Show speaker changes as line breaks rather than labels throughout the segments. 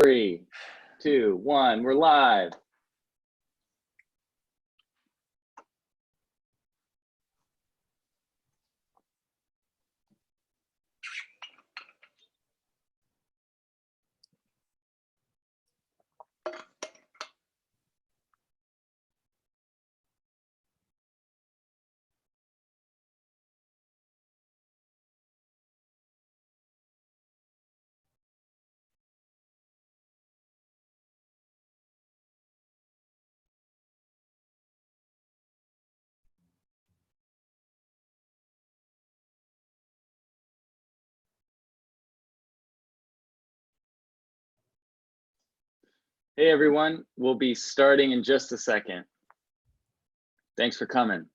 3, 2, 1, we're live. Hey everyone, we'll be starting in just a second. Thanks for coming.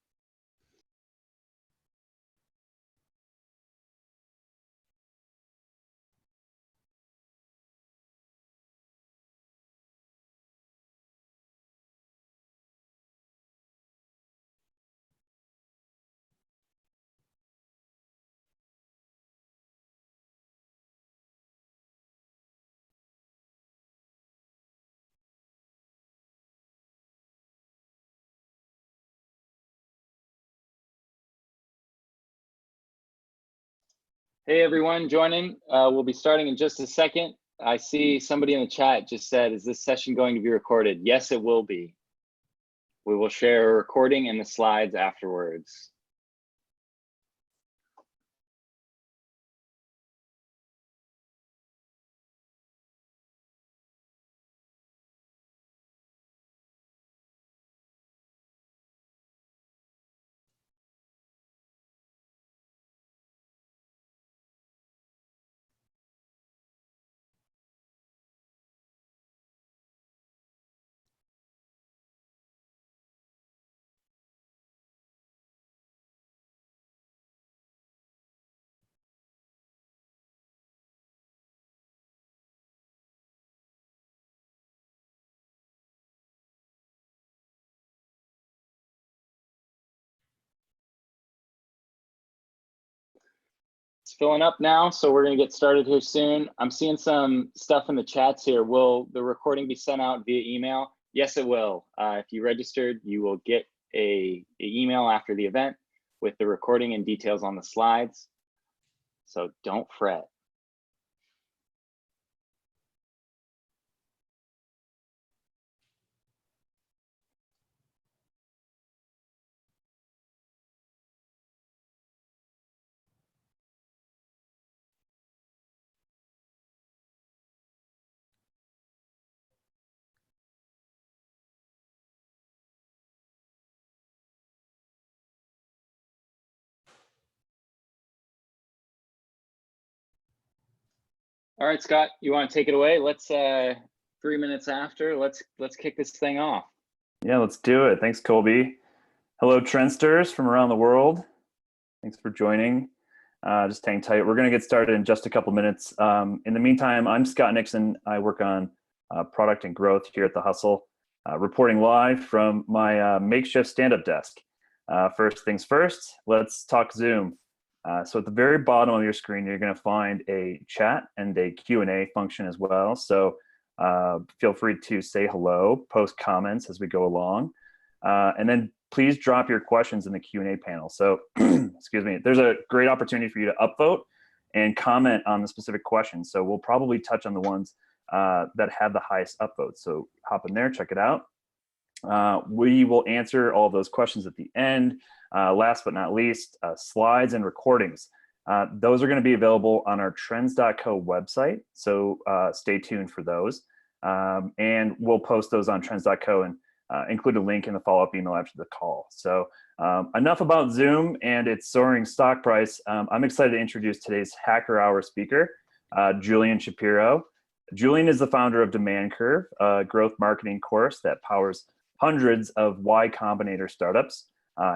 Hey everyone joining, we'll be starting in just a second. I see somebody in the chat just said, is this session going to be recorded? Yes, it will be. We will share a recording and the slides afterwards. It's filling up now, so we're going to get started here soon. I'm seeing some stuff in the chats here. Will the recording be sent out via email? Yes, it will. If you registered, you will get an email after the event with the recording and details on the slides. So don't fret. All right, Scott, you want to take it away? Let's 3 minutes after, let's kick this thing off.
Yeah, let's do it. Thanks, Colby. Hello, Trendsters from around the world. Thanks for joining. Just hang tight. We're going to get started in just a couple minutes. In the meantime, I'm Scott Nixon. I work on product and growth here at The Hustle, reporting live from my makeshift stand-up desk. First things first, let's talk Zoom. So at the very bottom of your screen, you're going to find a chat and a Q&A function as well. So feel free to say hello, post comments as we go along, and then please drop your questions in the Q&A panel. So excuse me, there's a great opportunity for you to upvote and comment on the specific questions. So we'll probably touch on the ones that have the highest upvotes. So hop in there, check it out. We will answer all of those questions at the end. Last but not least, slides and recordings. Those are going to be available on our trends.co website, so stay tuned for those. And we'll post those on trends.co and include a link in the follow-up email after the call. So enough about Zoom and its soaring stock price. I'm excited to introduce today's Hacker Hour speaker, Julian Shapiro. Julian is the founder of Demand Curve, a growth marketing course that powers hundreds of Y Combinator startups.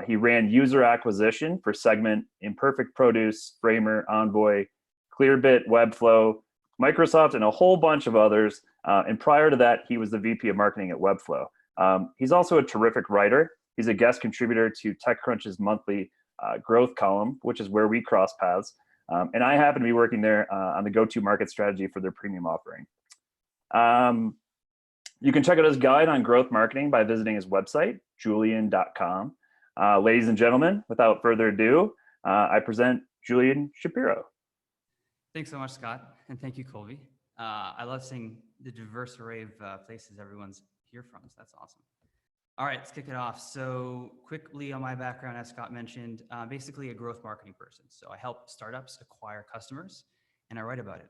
He ran user acquisition for Segment, Imperfect Produce, Framer, Envoy, Clearbit, Webflow, Microsoft, and a whole bunch of others. And prior to that, he was the VP of marketing at Webflow. He's also a terrific writer. He's a guest contributor to TechCrunch's monthly growth column, which is where we cross paths. And I happen to be working there on the go-to market strategy for their premium offering. You can check out his guide on growth marketing by visiting his website, julian.com. Ladies and gentlemen, without further ado, I present Julian Shapiro.
Thanks so much, Scott, and thank you, Colby. I love seeing the diverse array of places everyone's here from, so that's awesome. All right, let's kick it off. So quickly on my background, as Scott mentioned, basically a growth marketing person. So I help startups acquire customers, and I write about it.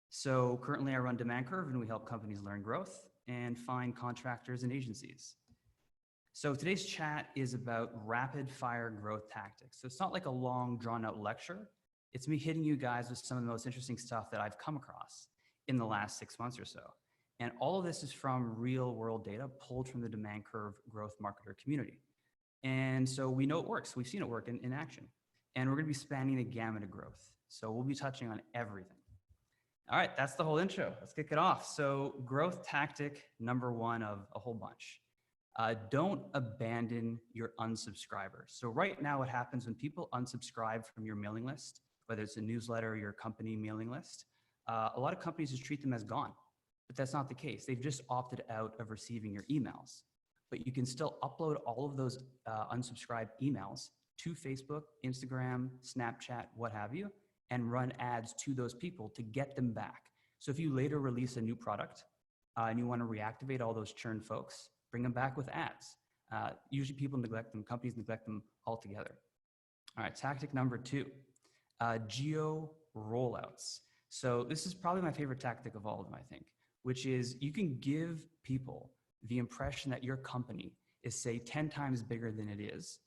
So currently I run Demand Curve, and we help companies learn growth and find contractors and agencies. So today's chat is about rapid fire growth tactics. So it's not like a long drawn out lecture. It's me hitting you guys with some of the most interesting stuff that I've come across in the last 6 months or so. And all of this is from real world data pulled from the Demand Curve growth marketer community. And so we know it works. We've seen it work in action. And we're going to be spanning the gamut of growth. So we'll be touching on everything. All right, that's the whole intro. Let's kick it off. So growth tactic number one of a whole bunch. Don't abandon your unsubscribers. So right now what happens when people unsubscribe from your mailing list, whether it's a newsletter or your company mailing list, a lot of companies just treat them as gone. But that's not the case. They've just opted out of receiving your emails. But you can still upload all of those unsubscribed emails to Facebook, Instagram, Snapchat, what have you, and run ads to those people to get them back. So if you later release a new product and you want to reactivate all those churned folks, bring them back with ads. Usually people neglect them, companies neglect them altogether. All right, tactic number two, geo rollouts. So this is probably my favorite tactic of all of them, I think, which is you can give people the impression that your company is, say, 10 times bigger than it is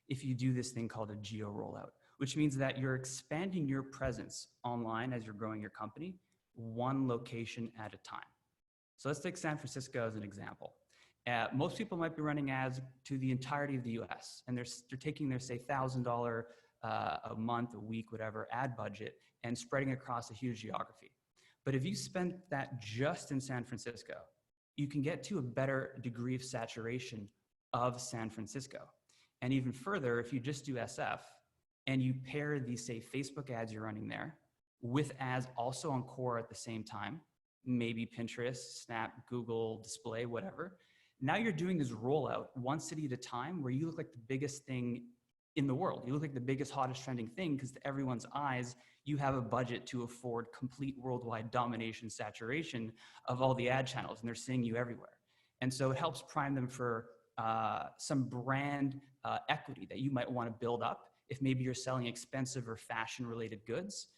if you do this thing called a geo rollout, which means that you're expanding your presence online as you're growing your company, one location at a time. So let's take San Francisco as an example. Most people might be running ads to the entirety of the US, and they're taking their, say, $1,000 a month, a week, whatever, ad budget and spreading across a huge geography. But if you spend that just in San Francisco, you can get to a better degree of saturation of San Francisco. And even further, if you just do SF and you pair these, say, Facebook ads you're running there with ads also on core at the same time, maybe Pinterest, Snap, Google, Display, whatever, now you're doing this rollout one city at a time where you look like the biggest thing in the world. You look like the biggest, hottest trending thing because to everyone's eyes, you have a budget to afford complete worldwide domination saturation of all the ad channels, and they're seeing you everywhere. And so it helps prime them for some brand equity that you might want to build up if maybe you're selling expensive or fashion related goods.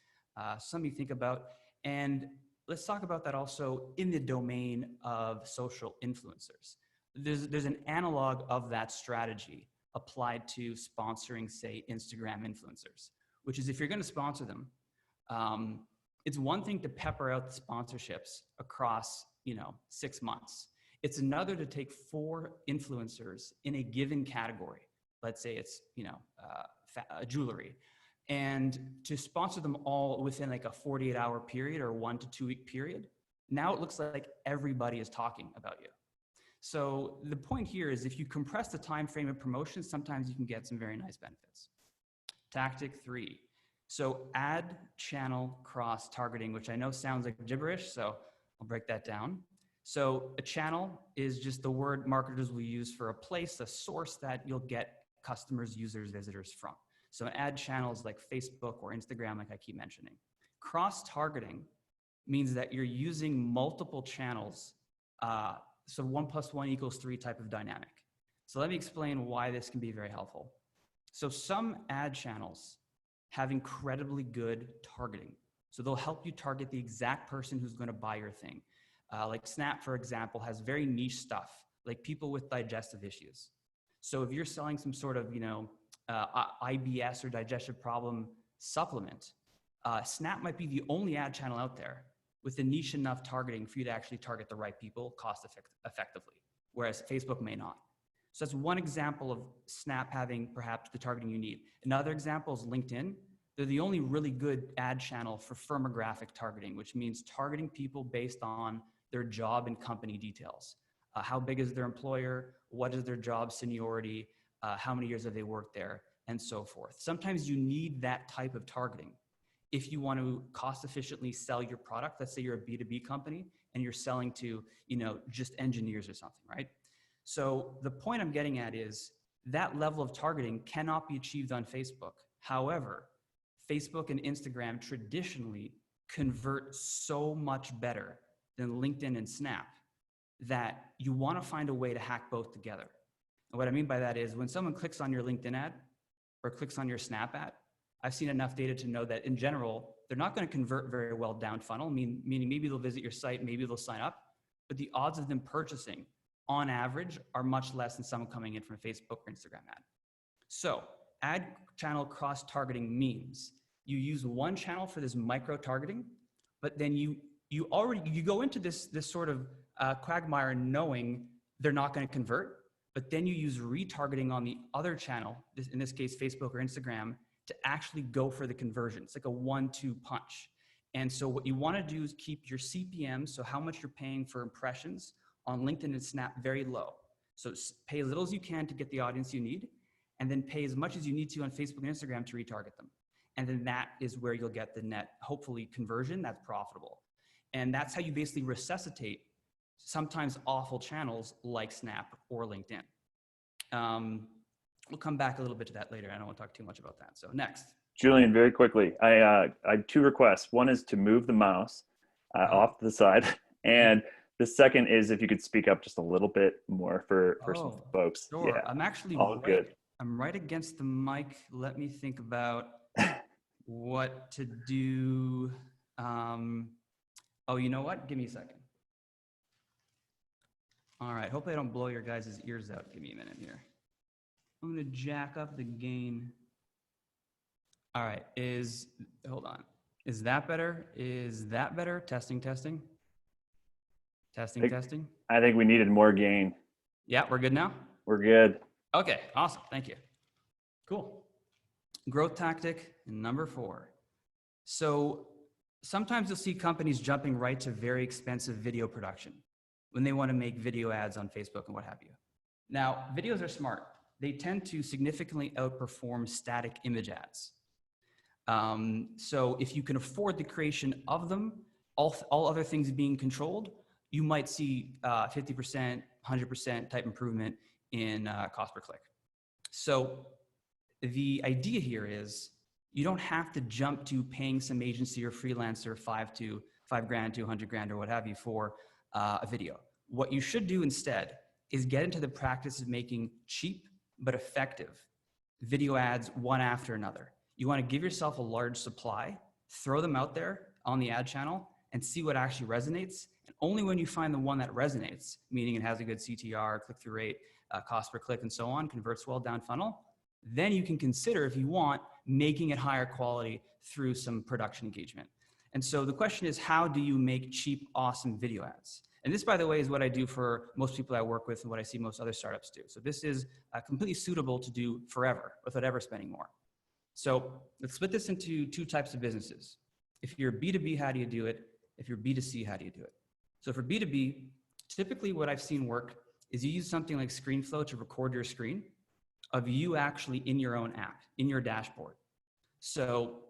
Something to think about. And let's talk about that also in the domain of social influencers. There's an analog of that strategy applied to sponsoring, say, Instagram influencers, which is if you're going to sponsor them, it's one thing to pepper out the sponsorships across, 6 months. It's another to take 4 influencers in a given category. Let's say it's, jewelry, and to sponsor them all within like a 48-hour period or 1 to 2 week period. Now it looks like everybody is talking about you. So the point here is if you compress the time frame of promotion, sometimes you can get some very nice benefits. Tactic 3. So ad channel cross targeting, which I know sounds like gibberish, so I'll break that down. So a channel is just the word marketers will use for a place, a source that you'll get customers, users, visitors from. So an ad channel is like Facebook or Instagram, like I keep mentioning. Cross targeting means that you're using multiple channels, so 1 + 1 = 3 type of dynamic. So let me explain why this can be very helpful. So some ad channels have incredibly good targeting. So they'll help you target the exact person who's going to buy your thing. Like Snap, for example, has very niche stuff, like people with digestive issues. So if you're selling some sort of, IBS or digestive problem supplement, Snap might be the only ad channel out there with a niche enough targeting for you to actually target the right people cost effectively, whereas Facebook may not. So that's one example of Snap having perhaps the targeting you need. Another example is LinkedIn. They're the only really good ad channel for firmographic targeting, which means targeting people based on their job and company details. How big is their employer? What is their job seniority? How many years have they worked there? And so forth. Sometimes you need that type of targeting if you want to cost efficiently sell your product. Let's say you're a B2B company and you're selling to, just engineers or something, right? So the point I'm getting at is that level of targeting cannot be achieved on Facebook. However, Facebook and Instagram traditionally convert so much better than LinkedIn and Snap that you want to find a way to hack both together. And what I mean by that is when someone clicks on your LinkedIn ad or clicks on your Snap ad, I've seen enough data to know that in general, they're not going to convert very well down funnel, meaning maybe they'll visit your site, maybe they'll sign up, but the odds of them purchasing on average are much less than someone coming in from a Facebook or Instagram ad. So ad channel cross-targeting means you use one channel for this micro-targeting, but then you go into this sort of quagmire knowing they're not going to convert, but then you use retargeting on the other channel, in this case, Facebook or Instagram, to actually go for the conversion. It's like a 1-2 punch. And so what you want to do is keep your CPM, so how much you're paying for impressions on LinkedIn and Snap, very low. So pay as little as you can to get the audience you need, and then pay as much as you need to on Facebook and Instagram to retarget them. And then that is where you'll get the net, hopefully, conversion that's profitable. And that's how you basically resuscitate sometimes awful channels like Snap or LinkedIn. We'll come back a little bit to that later. I don't want to talk too much about that. So next.
Julian, very quickly, I have two requests. One is to move the mouse off to the side. And the second is if you could speak up just a little bit more for some folks.
Sure.
Yeah,
I'm actually
good.
I'm right against the mic. Let me think about what to do. You know what? Give me a second. All right. Hopefully I don't blow your guys' ears out. Give me a minute here. I'm going to jack up the gain. All right. Hold on. Is that better? Is that better? Testing. Testing.
I think we needed more gain.
Yeah, we're good now?
We're good.
Okay, awesome. Thank you. Cool. Growth tactic number 4. So sometimes you'll see companies jumping right to very expensive video production when they want to make video ads on Facebook and what have you. Now, videos are smart. They tend to significantly outperform static image ads. So if you can afford the creation of them, all other things being controlled, you might see 50%, 100% type improvement in cost per click. So the idea here is you don't have to jump to paying some agency or freelancer $5 grand to $100 grand or what have you for a video. What you should do instead is get into the practice of making cheap but effective video ads one after another. You want to give yourself a large supply, throw them out there on the ad channel and see what actually resonates. And only when you find the one that resonates, meaning it has a good CTR, click-through rate, cost per click and so on, converts well down funnel, then you can consider, if you want, making it higher quality through some production engagement. And so the question is, how do you make cheap, awesome video ads? And this, by the way, is what I do for most people I work with and what I see most other startups do. So this is completely suitable to do forever without ever spending more. So let's split this into 2 types of businesses. If you're B2B, how do you do it? If you're B2C, how do you do it? So for B2B, typically what I've seen work is you use something like ScreenFlow to record your screen of you actually in your own app, in your dashboard. So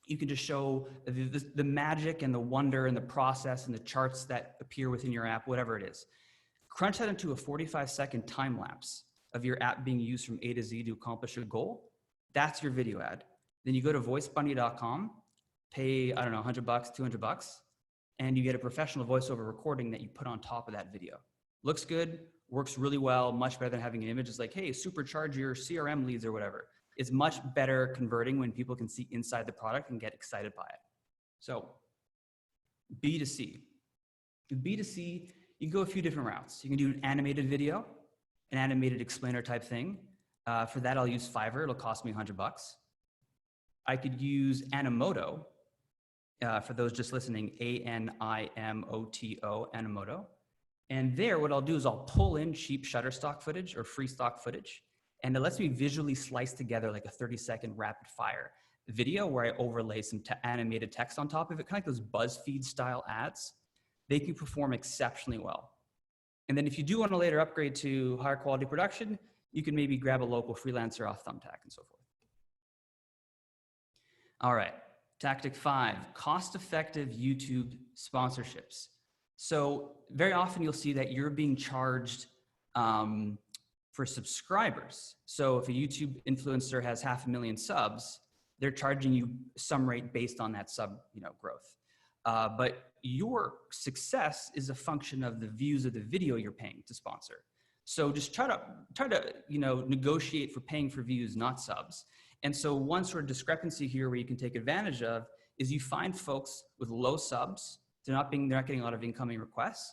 you can just show the magic and the wonder and the process and the charts that appear within your app, whatever it is. Crunch that into a 45-second time lapse of your app being used from A to Z to accomplish a goal. That's your video ad. Then you go to voicebunny.com, pay, I don't know, $100, $200, and you get a professional voiceover recording that you put on top of that video. Looks good, works really well, much better than having an image. It's like, hey, supercharge your CRM leads or whatever. It's much better converting when people can see inside the product and get excited by it. So B2C. With B2C, you can go a few different routes. You can do an animated video, an animated explainer type thing. For that, I'll use Fiverr. It'll cost me $100. I could use Animoto. For those just listening, A-N-I-M-O-T-O, Animoto. And there, what I'll do is I'll pull in cheap Shutterstock footage or free stock footage. And it lets me visually slice together like a 30-second rapid fire video where I overlay some animated text on top of it, kind of like those BuzzFeed style ads. They can perform exceptionally well. And then if you do want to later upgrade to higher quality production, you can maybe grab a local freelancer off Thumbtack and so forth. All right, tactic 5, cost-effective YouTube sponsorships. So very often you'll see that you're being charged for subscribers. So if a YouTube influencer has 500,000 subs, they're charging you some rate based on that sub, growth. But your success is a function of the views of the video you're paying to sponsor. So just try to negotiate for paying for views, not subs. And so one sort of discrepancy here where you can take advantage of is you find folks with low subs, they're not getting a lot of incoming requests,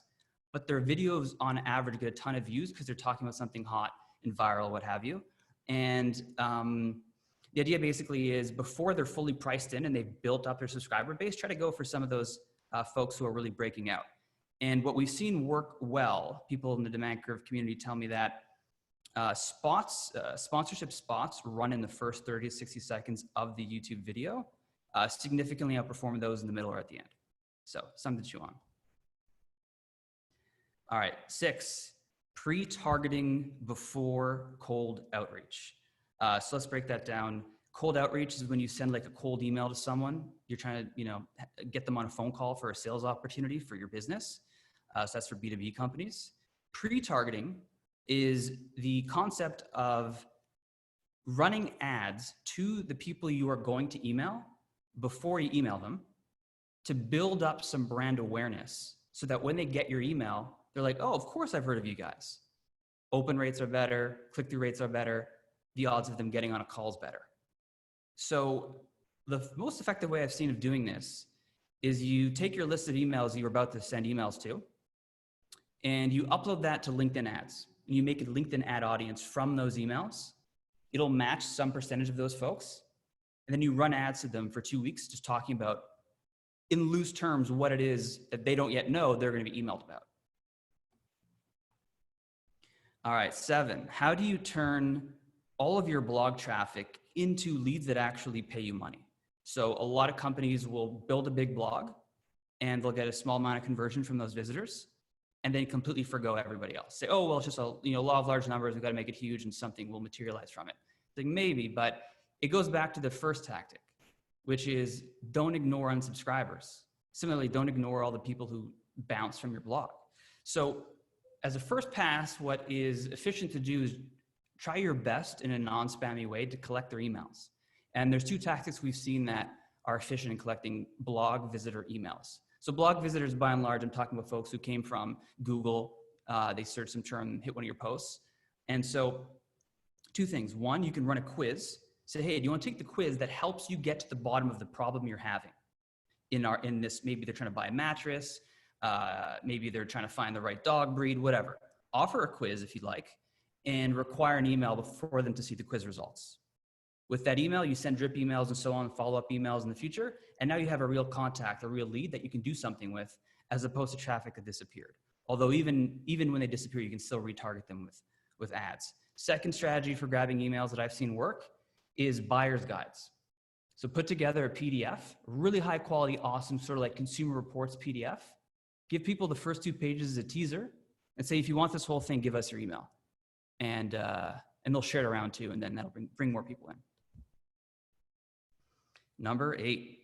but their videos on average get a ton of views because they're talking about something hot and viral, what have you. And the idea basically is before they're fully priced in and they've built up their subscriber base, try to go for some of those folks who are really breaking out. And what we've seen work well, people in the demand curve community tell me that sponsorship spots run in the first 30 to 60 seconds of the YouTube video significantly outperform those in the middle or at the end. So something to chew on. All right, 6, pre-targeting before cold outreach. So let's break that down. Cold outreach is when you send like a cold email to someone. You're trying to, get them on a phone call for a sales opportunity for your business. So that's for B2B companies. Pre-targeting is the concept of running ads to the people you are going to email before you email them to build up some brand awareness so that when they get your email, they're like, oh, of course I've heard of you guys. Open rates are better, click-through rates are better, the odds of them getting on a call is better. So the most effective way I've seen of doing this is you take your list of emails you're about to send emails to, and you upload that to LinkedIn ads. And you make a LinkedIn ad audience from those emails. It'll match some percentage of those folks. And then you run ads to them for 2 weeks, just talking about, in loose terms, what it is that they don't yet know they're going to be emailed about. All right, 7, how do you turn all of your blog traffic into leads that actually pay you money? So a lot of companies will build a big blog and they'll get a small amount of conversion from those visitors and then completely forgo everybody else. Say, oh, well, it's just a law of large numbers. We've got to make it huge and something will materialize from it. Like maybe, but it goes back to the first tactic, which is don't ignore unsubscribers. Similarly, don't ignore all the people who bounce from your blog. So as a first pass, what is efficient to do is try your best in a non-spammy way to collect their emails. And there's 2 tactics we've seen that are efficient in collecting blog visitor emails. So blog visitors, by and large, I'm talking about folks who came from Google. They searched some term, hit one of your posts. And so 2 things. 1, you can run a quiz. Say, hey, do you want to take the quiz that helps you get to the bottom of the problem you're having? In this, maybe they're trying to buy a mattress. Maybe they're trying to find the right dog breed, whatever. Offer a quiz if you'd like, and require an email before them to see the quiz results. With that email, you send drip emails and so on, follow-up emails in the future, and now you have a real contact, a real lead that you can do something with, as opposed to traffic that disappeared. Although even when they disappear, you can still retarget them with ads. Second strategy for grabbing emails that I've seen work is buyer's guides. So put together a PDF, really high quality, awesome, sort of like Consumer Reports PDF. Give people the first 2 pages as a teaser and say, if you want this whole thing, give us your email. And they'll share it around too, and then that'll bring more people in. Number 8,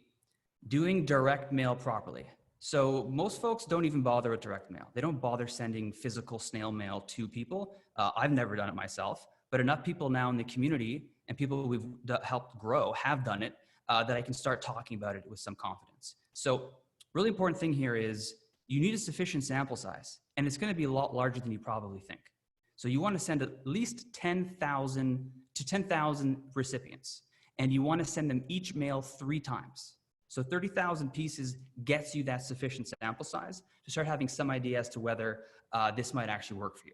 doing direct mail properly. So most folks don't even bother with direct mail. They don't bother sending physical snail mail to people. I've never done it myself, but enough people now in the community and people we've helped grow have done it that I can start talking about it with some confidence. So really important thing here is you need a sufficient sample size, and it's going to be a lot larger than you probably think. So you want to send at least 10,000 to 10,000 recipients, and you want to send them each mail 3 times. So 30,000 pieces gets you that sufficient sample size to start having some idea as to whether this might actually work for you.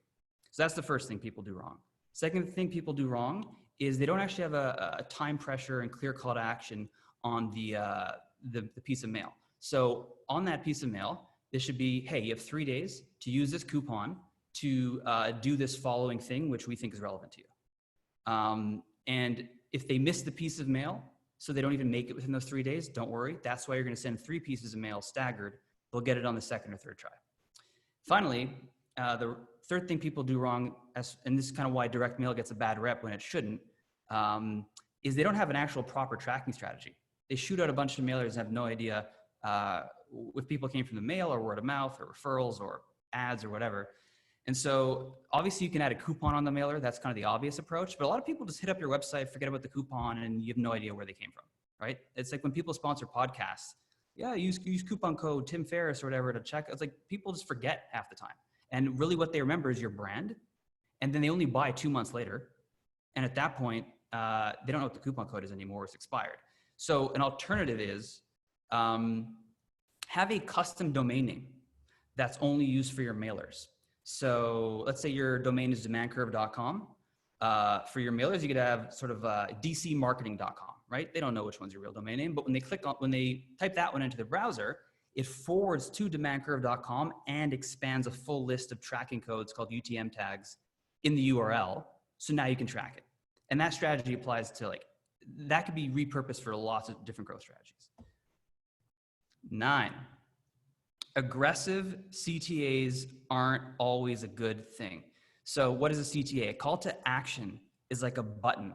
So that's the first thing people do wrong. Second thing people do wrong is they don't actually have a time pressure and clear call to action on the piece of mail. So on that piece of mail, this should be, hey, you have 3 days to use this coupon to do this following thing, which we think is relevant to you. And if they miss the piece of mail, so they don't even make it within those 3 days, don't worry. That's why you're going to send 3 pieces of mail staggered. They'll get it on the 2nd or 3rd try. Finally, the third thing people do wrong, and this is kind of why direct mail gets a bad rep when it shouldn't, is they don't have an actual proper tracking strategy. They shoot out a bunch of mailers and have no idea if people came from the mail or word of mouth or referrals or ads or whatever. And so obviously you can add a coupon on the mailer. That's kind of the obvious approach, but a lot of people just hit up your website, forget about the coupon, and you have no idea where they came from, right? It's like when people sponsor podcasts, yeah, use coupon code Tim Ferriss or whatever to check. It's like people just forget half the time. And really what they remember is your brand. And then they only buy 2 months later. And at that point, they don't know what the coupon code is anymore. It's expired. So an alternative is have a custom domain name that's only used for your mailers. So let's say your domain is demandcurve.com. For your mailers, you could have sort of dcmarketing.com, right? They don't know which one's your real domain name, but when they type that one into the browser, it forwards to demandcurve.com and expands a full list of tracking codes called UTM tags in the URL. So now you can track it. And that strategy applies to that could be repurposed for lots of different growth strategies. 9, aggressive CTAs aren't always a good thing. So what is a CTA? A call to action is like a button,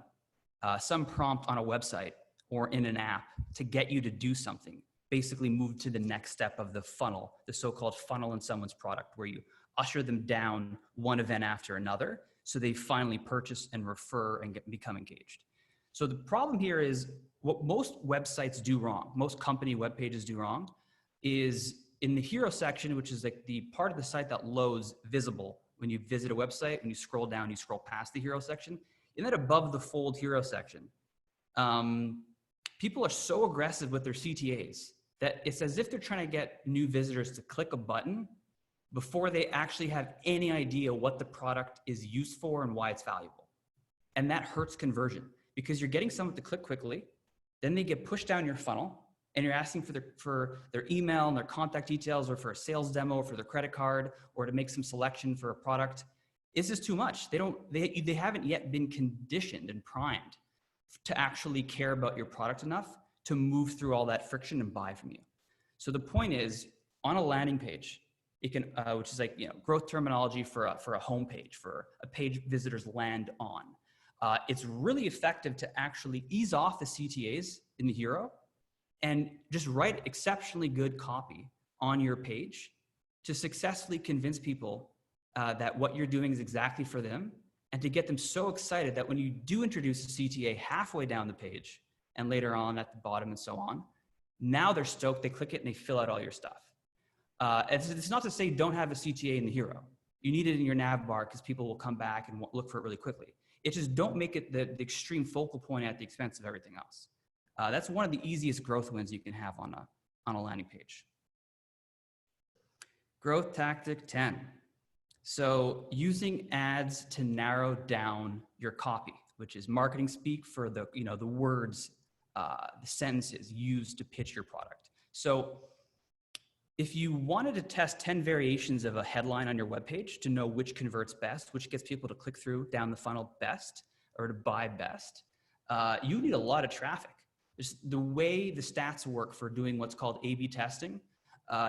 some prompt on a website or in an app to get you to do something, basically move to the next step of the funnel, the so-called funnel in someone's product, where you usher them down one event after another so they finally purchase and refer and become engaged. So the problem here is what most websites do wrong, most company web pages do wrong, is in the hero section, which is like the part of the site that loads visible when you visit a website, when you scroll down, you scroll past the hero section. In that above the fold hero section, people are so aggressive with their CTAs that it's as if they're trying to get new visitors to click a button before they actually have any idea what the product is used for and why it's valuable. And that hurts conversion because you're getting someone to click quickly, then they get pushed down your funnel, and you're asking for their email and their contact details, or for a sales demo, or for their credit card, or to make some selection for a product. It's just too much. They haven't yet been conditioned and primed to actually care about your product enough to move through all that friction and buy from you. So the point is, on a landing page, it can, which is like, growth terminology for a home page, for a page visitors land on. It's really effective to actually ease off the CTAs in the hero and just write exceptionally good copy on your page to successfully convince people that what you're doing is exactly for them, and to get them so excited that when you do introduce a CTA halfway down the page and later on at the bottom and so on, now they're stoked, they click it and they fill out all your stuff. It's not to say don't have a CTA in the hero. You need it in your nav bar because people will come back and look for it really quickly. It just don't make it the extreme focal point at the expense of everything else. That's one of the easiest growth wins you can have on a landing page. Growth tactic 10. So using ads to narrow down your copy, which is marketing speak for the words, the sentences used to pitch your product. So if you wanted to test 10 variations of a headline on your webpage to know which converts best, which gets people to click through down the funnel best or to buy best, you need a lot of traffic. Just the way the stats work for doing what's called A/B testing,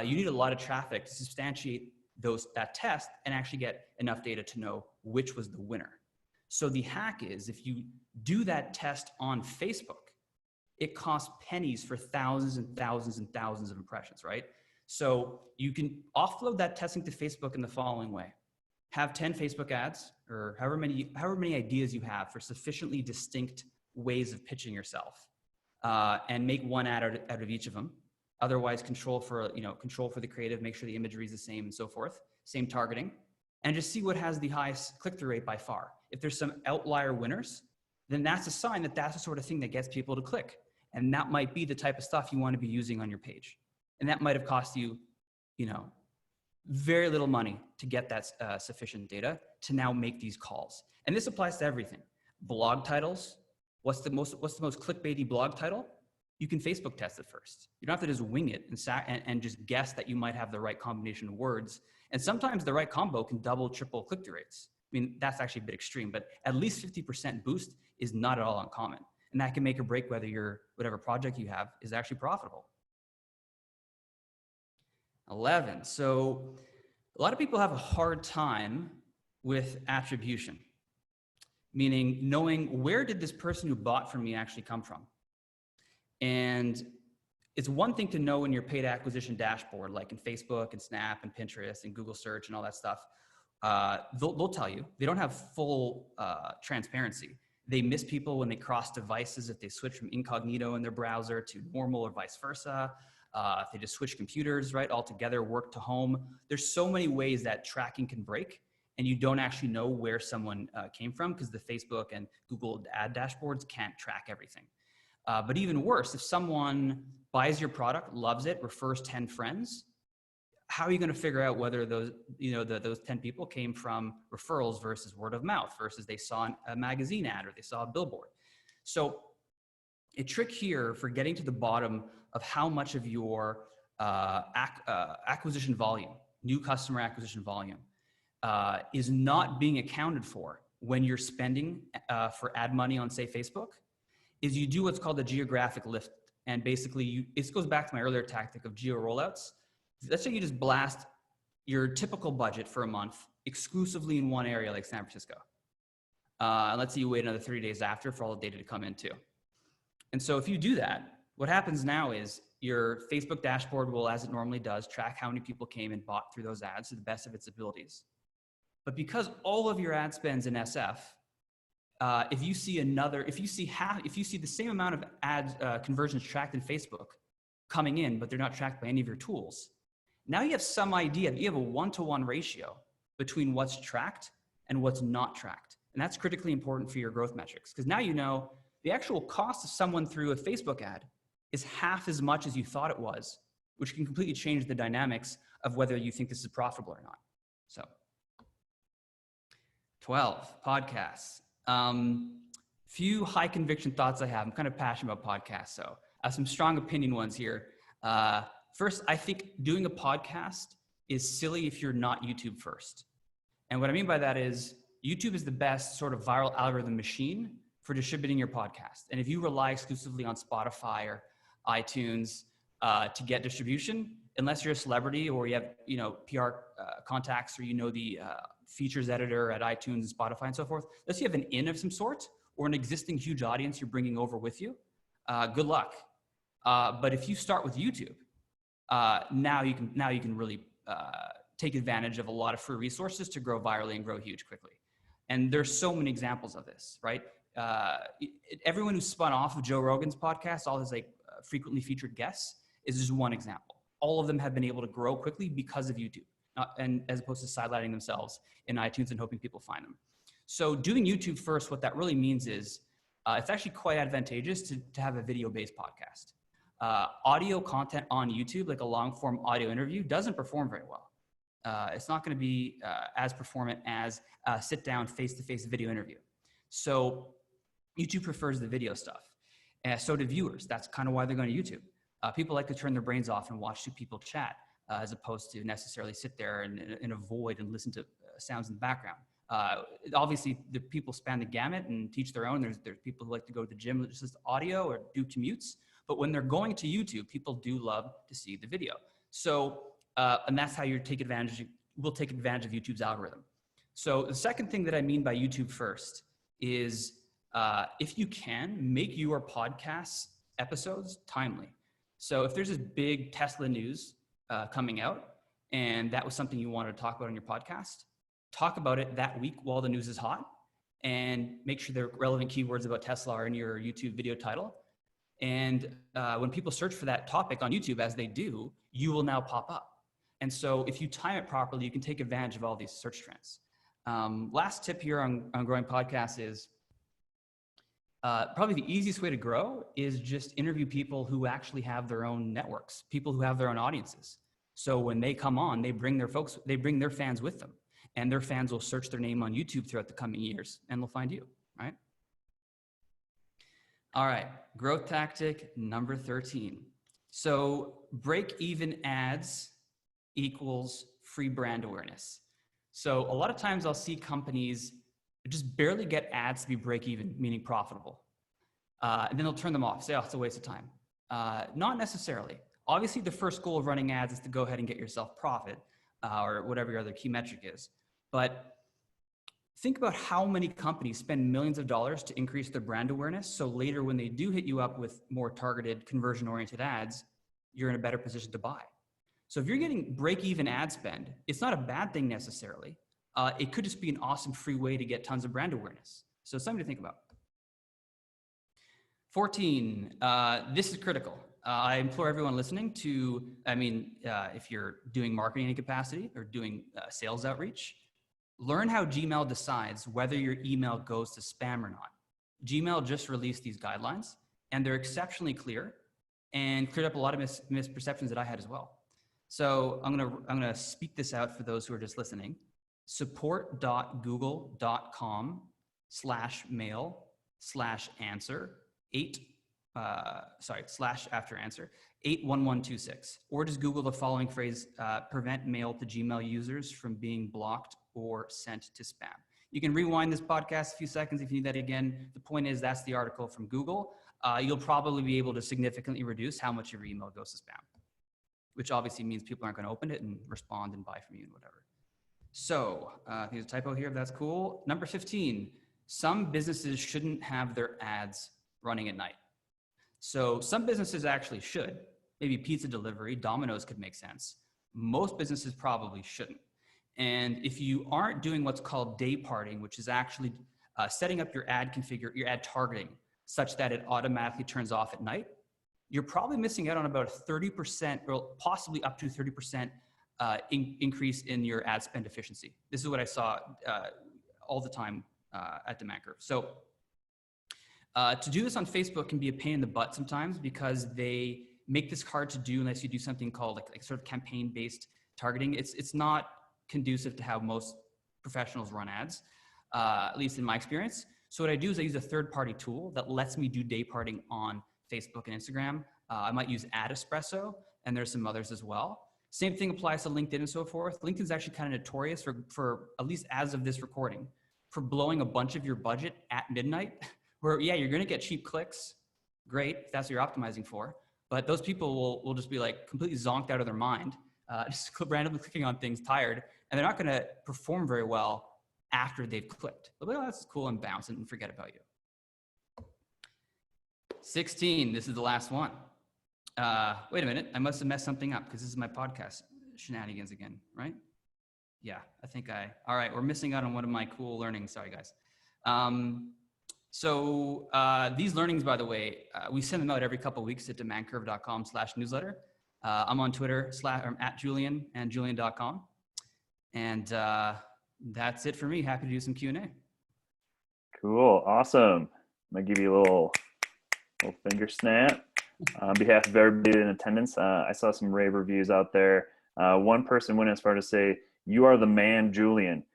you need a lot of traffic to substantiate that test and actually get enough data to know which was the winner. So the hack is, if you do that test on Facebook, it costs pennies for thousands and thousands and thousands of impressions, right? So you can offload that testing to Facebook in the following way. Have 10 Facebook ads, or however many ideas you have for sufficiently distinct ways of pitching yourself, and make one ad out of each of them. Otherwise, control for the creative, make sure the imagery is the same and so forth, same targeting, and just see what has the highest click-through rate by far. If there's some outlier winners, then that's a sign that that's the sort of thing that gets people to click. And that might be the type of stuff you want to be using on your page. And that might have cost you, very little money to get that sufficient data to now make these calls. And this applies to everything. Blog titles. What's the most clickbaity blog title? You can Facebook test it first. You don't have to just wing it and just guess that you might have the right combination of words. And sometimes the right combo can double, triple click-through rates. I mean, that's actually a bit extreme, but at least 50% boost is not at all uncommon. And that can make or break whether whatever project you have is actually profitable. 11. So a lot of people have a hard time with attribution, meaning knowing where did this person who bought from me actually come from. And it's one thing to know in your paid acquisition dashboard, like in Facebook and Snap and Pinterest and Google search and all that stuff. They'll tell you. They don't have full transparency. They miss people when they cross devices, if they switch from incognito in their browser to normal or vice versa. If they just switch computers, right, altogether, work to home. There's so many ways that tracking can break, and you don't actually know where someone came from, because the Facebook and Google ad dashboards can't track everything. But even worse, if someone buys your product, loves it, refers 10 friends, how are you going to figure out whether those, those 10 people came from referrals versus word of mouth versus they saw a magazine ad or they saw a billboard? So a trick here for getting to the bottom of how much of your acquisition volume, new customer acquisition volume, is not being accounted for when you're spending for ad money on, say, Facebook, is you do what's called a geographic lift. And basically, it goes back to my earlier tactic of geo rollouts. Let's say you just blast your typical budget for a month exclusively in one area like San Francisco. And let's say you wait another 30 days after for all the data to come in too. And so if you do that, what happens now is your Facebook dashboard will, as it normally does, track how many people came and bought through those ads to the best of its abilities. But because all of your ad spends in SF, if you see the same amount of ad conversions tracked in Facebook coming in, but they're not tracked by any of your tools, now you have some idea that you have a one-to-one ratio between what's tracked and what's not tracked. And that's critically important for your growth metrics, because now you know the actual cost of someone through a Facebook ad is half as much as you thought it was, which can completely change the dynamics of whether you think this is profitable or not. So 12, podcasts. Few high conviction thoughts I have. I'm kind of passionate about podcasts, so I have some strong opinion ones here. First, I think doing a podcast is silly if you're not YouTube first. And what I mean by that is YouTube is the best sort of viral algorithm machine for distributing your podcast. And if you rely exclusively on Spotify or iTunes to get distribution, unless you're a celebrity or you have PR contacts, or the features editor at iTunes and Spotify and so forth, unless you have an in of some sort or an existing huge audience you're bringing over with you, good luck. But if you start with YouTube, now you can really take advantage of a lot of free resources to grow virally and grow huge quickly. And there's so many examples of this, right? Everyone who's spun off of Joe Rogan's podcast, all his frequently featured guests, is just one example. All of them have been able to grow quickly because of YouTube, and as opposed to sidelining themselves in iTunes and hoping people find them. So doing YouTube first, what that really means is it's actually quite advantageous to have a video-based podcast. Audio content on YouTube, like a long-form audio interview, doesn't perform very well. It's not going to be as performant as a sit-down face-to-face video interview. So YouTube prefers the video stuff. And so do viewers. That's kind of why they're going to YouTube. People like to turn their brains off and watch two people chat, as opposed to necessarily sit there and avoid and listen to sounds in the background. Obviously, the people span the gamut and teach their own. There's people who like to go to the gym with just audio or do commutes. But when they're going to YouTube, people do love to see the video. So, and that's how we'll take advantage of YouTube's algorithm. So the second thing that I mean by YouTube first is if you can, make your podcast episodes timely. So if there's this big Tesla news coming out, and that was something you wanted to talk about on your podcast, talk about it that week while the news is hot, and make sure the relevant keywords about Tesla are in your YouTube video title. And when people search for that topic on YouTube, as they do, you will now pop up. And so if you time it properly, you can take advantage of all these search trends. Last tip here on growing podcasts is probably the easiest way to grow is just interview people who actually have their own networks, people who have their own audiences. So when they come on, they bring their fans with them, and their fans will search their name on YouTube throughout the coming years, and they'll find you, right? All right, growth tactic number 13. So break-even ads equals free brand awareness. So a lot of times I'll see companies just barely get ads to be break-even, meaning profitable. And then they'll turn them off, say, oh, it's a waste of time. Not necessarily. Obviously, the first goal of running ads is to go ahead and get yourself profit, or whatever your other key metric is. But think about how many companies spend millions of dollars to increase their brand awareness. So later when they do hit you up with more targeted conversion-oriented ads, you're in a better position to buy. So if you're getting break-even ad spend, it's not a bad thing necessarily. It could just be an awesome free way to get tons of brand awareness. So something to think about. 14, this is critical. I implore everyone listening to, if you're doing marketing in any capacity or doing sales outreach, learn how Gmail decides whether your email goes to spam or not. Gmail just released these guidelines, and they're exceptionally clear and cleared up a lot of misperceptions that I had as well. So I'm gonna speak this out for those who are just listening. support.google.com/mail/answer /after answer 81126, or just Google the following phrase, prevent mail to Gmail users from being blocked or sent to spam. You can rewind this podcast a few seconds if you need that again. The point is that's the article from Google. You'll probably be able to significantly reduce how much your email goes to spam, which obviously means people aren't going to open it and respond and buy from you and whatever. So there's a typo here, that's cool. Number 15, some businesses shouldn't have their ads running at night. So some businesses actually should. Maybe pizza delivery, Domino's could make sense. Most businesses probably shouldn't. And if you aren't doing what's called day parting, which is actually setting up your ad your ad targeting such that it automatically turns off at night, you're probably missing out on about a 30% or possibly up to 30% increase in your ad spend efficiency. This is what I saw all the time at Demand Curve. So to do this on Facebook can be a pain in the butt sometimes because they make this hard to do unless you do something called like sort of campaign-based targeting. It's not conducive to how most professionals run ads, at least in my experience. So what I do is I use a third-party tool that lets me do day parting on Facebook and Instagram. I might use Ad Espresso, and there's some others as well. Same thing applies to LinkedIn and so forth. LinkedIn's actually kind of notorious for, at least as of this recording, for blowing a bunch of your budget at midnight, where yeah, you're gonna get cheap clicks, great, if that's what you're optimizing for, but those people will just be like completely zonked out of their mind, just randomly clicking on things, tired, and they're not gonna perform very well after they've clicked. They'll be like, oh, that's cool, and bounce and forget about you. 16, this is the last one. Wait a minute, I must have messed something up because this is my podcast shenanigans again, right? Yeah, I think all right, we're missing out on one of my cool learnings, sorry guys. These learnings, by the way, we send them out every couple of weeks at demandcurve.com/newsletter. I'm on Twitter at Julian and Julian.com. And that's it for me. Happy to do some Q&A.
Cool, awesome. I'm gonna give you a little finger snap. On behalf of everybody in attendance, I saw some rave reviews out there. One person went as far to say, "You are the man, Julian."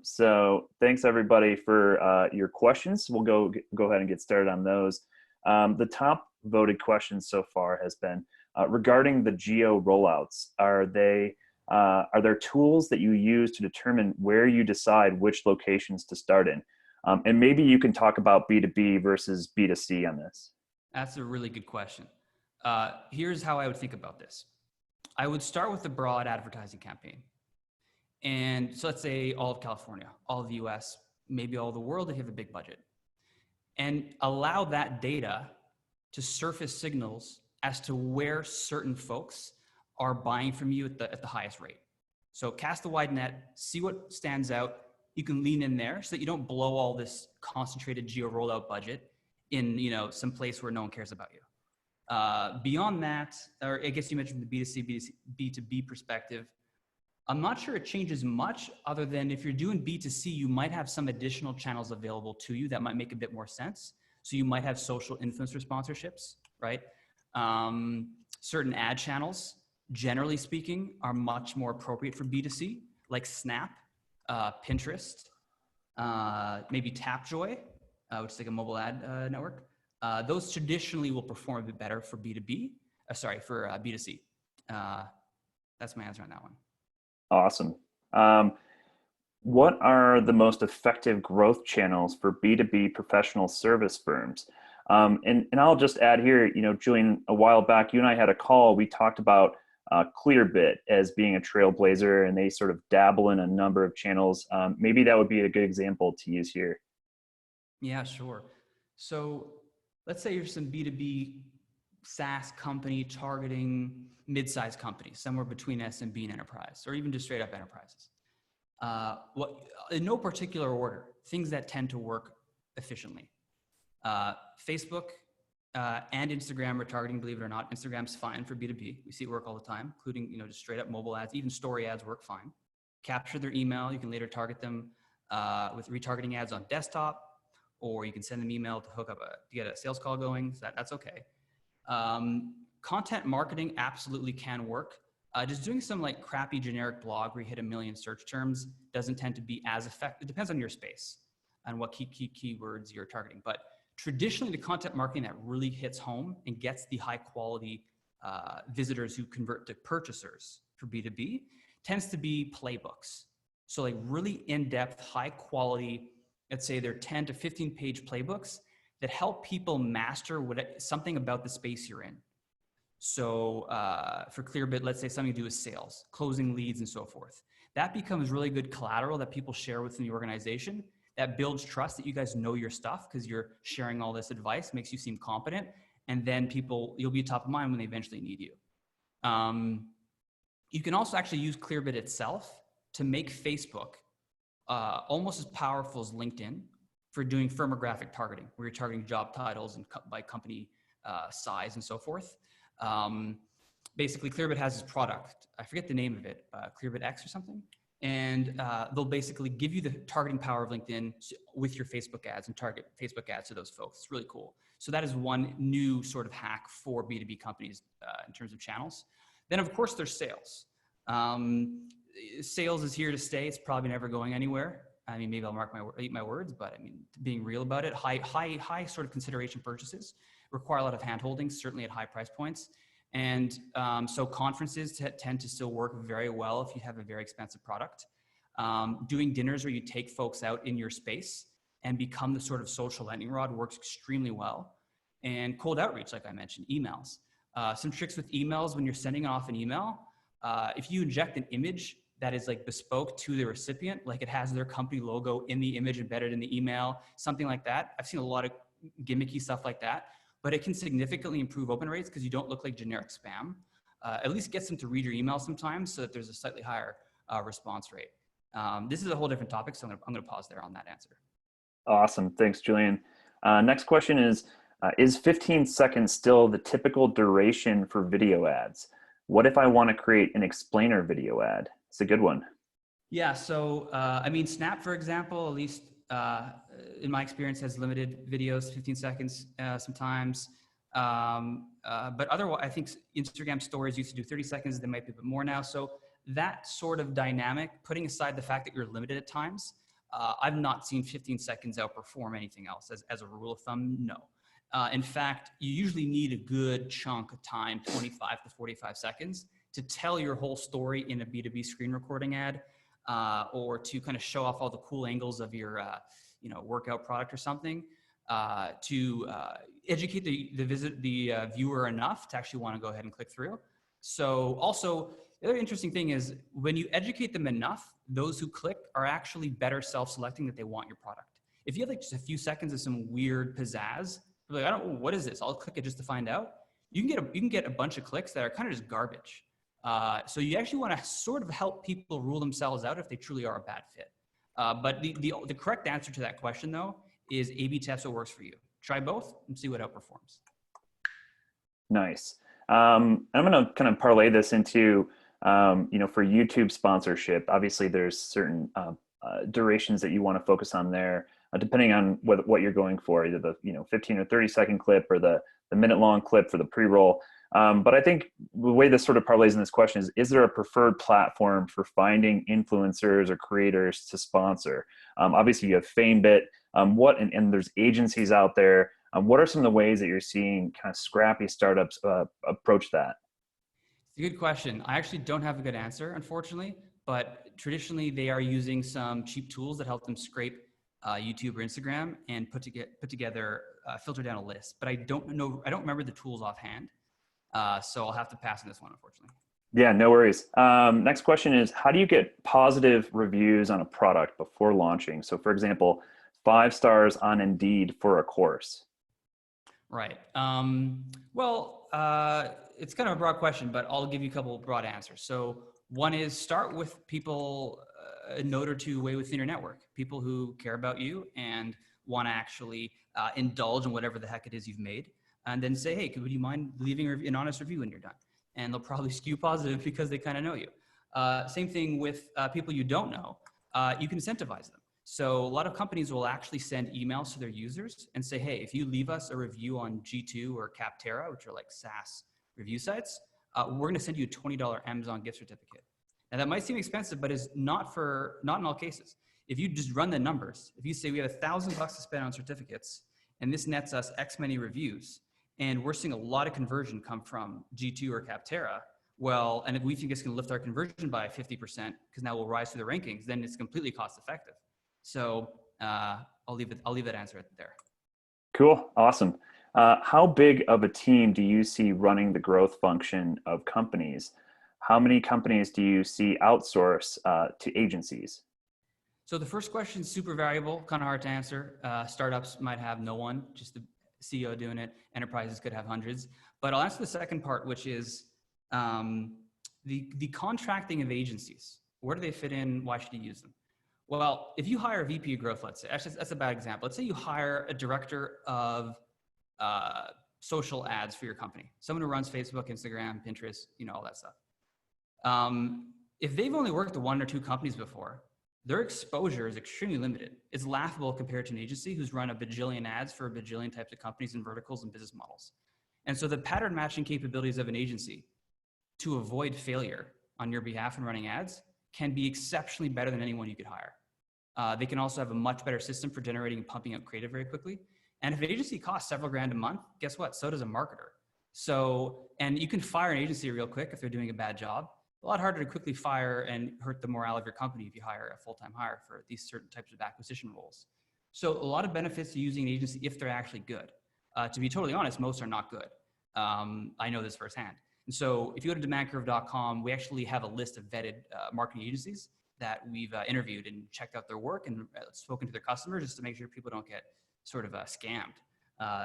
So thanks everybody for your questions. We'll go ahead and get started on those. The top voted question so far has been regarding the geo rollouts. Are there tools that you use to determine where you decide which locations to start in? And maybe you can talk about B2B versus B2C on this.
That's a really good question. Here's how I would think about this. I would start with a broad advertising campaign. And so let's say all of California, all of the US, maybe all of the world if you have a big budget. And allow that data to surface signals as to where certain folks are buying from you at the highest rate. So cast a wide net, see what stands out. You can lean in there so that you don't blow all this concentrated geo rollout budget in some place where no one cares about you. Beyond that, or I guess you mentioned the B2C, B2B perspective, I'm not sure it changes much other than if you're doing B2C, you might have some additional channels available to you that might make a bit more sense. So you might have social influencer sponsorships, right? Certain ad channels, generally speaking, are much more appropriate for B2C, like Snap, Pinterest, maybe Tapjoy, which is like a mobile ad network. Those traditionally will perform a bit better for B2B, for B2C. That's my answer on that one.
Awesome. What are the most effective growth channels for B2B professional service firms? And I'll just add here, Julian, a while back, you and I had a call, we talked about Clearbit as being a trailblazer, and they sort of dabble in a number of channels. Maybe that would be a good example to use here.
Yeah, sure. So let's say you're some B2B SaaS company targeting mid-sized companies, somewhere between SMB and enterprise, or even just straight up enterprises. In no particular order, things that tend to work efficiently. Facebook and Instagram retargeting, believe it or not. Instagram's fine for B2B. We see it work all the time, including, just straight up mobile ads. Even story ads work fine. Capture their email. You can later target them with retargeting ads on desktop, or you can send them email to hook up to get a sales call going. So that's okay. Content marketing absolutely can work. Just doing some like crappy generic blog where you hit 1 million search terms doesn't tend to be as effective. It depends on your space and what keywords you're targeting. But traditionally, the content marketing that really hits home and gets the high quality visitors who convert to purchasers for B2B tends to be playbooks. So like really in-depth, high quality, let's say they're 10 to 15 page playbooks that help people master something about the space you're in. So for Clearbit, let's say something to do with sales, closing leads and so forth. That becomes really good collateral that people share within the organization. That builds trust that you guys know your stuff because you're sharing all this advice, makes you seem competent. And then you'll be top of mind when they eventually need you. You can also actually use Clearbit itself to make Facebook almost as powerful as LinkedIn for doing firmographic targeting, where you're targeting job titles and by company size and so forth. Basically, Clearbit has this product. I forget the name of it, Clearbit X or something. And they'll basically give you the targeting power of LinkedIn with your Facebook ads and target Facebook ads to those folks. It's really cool. So that is one new sort of hack for B2B companies in terms of channels. Then, of course, there's sales. Sales is here to stay. It's probably never going anywhere. I mean, maybe I'll eat my words, but I mean, being real about it, high sort of consideration purchases require a lot of handholding, certainly at high price points. And so conferences tend to still work very well if you have a very expensive product. Doing dinners where you take folks out in your space and become the sort of social lightning rod works extremely well. And cold outreach, like I mentioned, emails. Some tricks with emails when you're sending off an email. If you inject an image that is like bespoke to the recipient, like it has their company logo in the image embedded in the email, something like that. I've seen a lot of gimmicky stuff like that, but it can significantly improve open rates because you don't look like generic spam. At least gets them to read your email sometimes so that there's a slightly higher response rate. This is a whole different topic, so I'm gonna pause there on that answer.
Awesome, thanks, Julian. Next question is 15 seconds still the typical duration for video ads? What if I want to create an explainer video ad? It's a good one.
Yeah, so I mean, Snap, for example, at least in my experience, has limited videos, 15 seconds sometimes. But otherwise, I think Instagram stories used to do 30 seconds. They might be a bit more now. So that sort of dynamic, putting aside the fact that you're limited at times, I've not seen 15 seconds outperform anything else as a rule of thumb, no. In fact, you usually need a good chunk of time, 25 to 45 seconds, to tell your whole story in a B2B screen recording ad, or to kind of show off all the cool angles of your workout product or something, to educate the viewer enough to actually want to go ahead and click through. So also, the other interesting thing is when you educate them enough, those who click are actually better self-selecting that they want your product. If you have like just a few seconds of some weird pizzazz, like, I don't know, what is this? I'll click it just to find out. You can get a bunch of clicks that are kind of just garbage. So you actually want to sort of help people rule themselves out if they truly are a bad fit. But the correct answer to that question, though, is A/B test what works for you. Try both and see what outperforms.
Nice. I'm going to kind of parlay this into, for YouTube sponsorship. Obviously, there's certain durations that you want to focus on there, depending on what you're going for, either the 15 or 30-second clip or the minute-long clip for the pre-roll. But I think the way this sort of parlays in this question is there a preferred platform for finding influencers or creators to sponsor? Obviously, you have FameBit. And there's agencies out there. What are some of the ways that you're seeing kind of scrappy startups approach that?
It's a good question. I actually don't have a good answer, unfortunately, but traditionally they are using some cheap tools that help them scrape YouTube or Instagram and put together, filter down a list. But I don't remember the tools offhand. So I'll have to pass on this one, unfortunately.
Yeah, no worries. Next question is, how do you get positive reviews on a product before launching? So for example, 5 stars on Indeed for a course.
Right. Well, it's kind of a broad question, but I'll give you a couple of broad answers. So one is start with people a note or two away within your network, people who care about you and want to actually indulge in whatever the heck it is you've made. And then say, hey, would you mind leaving an honest review when you're done? And they'll probably skew positive because they kind of know you. Same thing with people you don't know. You can incentivize them. So a lot of companies will actually send emails to their users and say, hey, if you leave us a review on G2 or Capterra, which are like SaaS review sites, we're going to send you a $20 Amazon gift certificate. Now that might seem expensive, but is not in all cases. If you just run the numbers, if you say we have $1,000 to spend on certificates and this nets us X many reviews, and we're seeing a lot of conversion come from G2 or Capterra, well, and if we think it's going to lift our conversion by 50% because now we'll rise through the rankings, then it's completely cost effective. So I'll leave that answer there.
Cool, awesome. How big of a team do you see running the growth function of companies? How many companies do you see outsource to agencies?
So the first question is super variable, kind of hard to answer. Startups might have no one, just the CEO doing it. Enterprises could have hundreds. But I'll answer the second part, which is the contracting of agencies. Where do they fit in? Why should you use them? Well, if you hire a VP of growth, let's say, actually, that's a bad example. Let's say you hire a director of social ads for your company, someone who runs Facebook, Instagram, Pinterest, all that stuff. If they've only worked with one or two companies before, their exposure is extremely limited. It's laughable compared to an agency who's run a bajillion ads for a bajillion types of companies and verticals and business models. And so the pattern matching capabilities of an agency to avoid failure on your behalf in running ads can be exceptionally better than anyone you could hire. They can also have a much better system for generating and pumping out creative very quickly. And if an agency costs several grand a month, guess what? So does a marketer. So, and you can fire an agency real quick if they're doing a bad job. A lot harder to quickly fire and hurt the morale of your company if you hire a full-time hire for these certain types of acquisition roles. So a lot of benefits to using an agency if they're actually good. To be totally honest, most are not good. I know this firsthand. And so if you go to demandcurve.com, we actually have a list of vetted marketing agencies that we've interviewed and checked out their work and spoken to their customers just to make sure people don't get sort of scammed.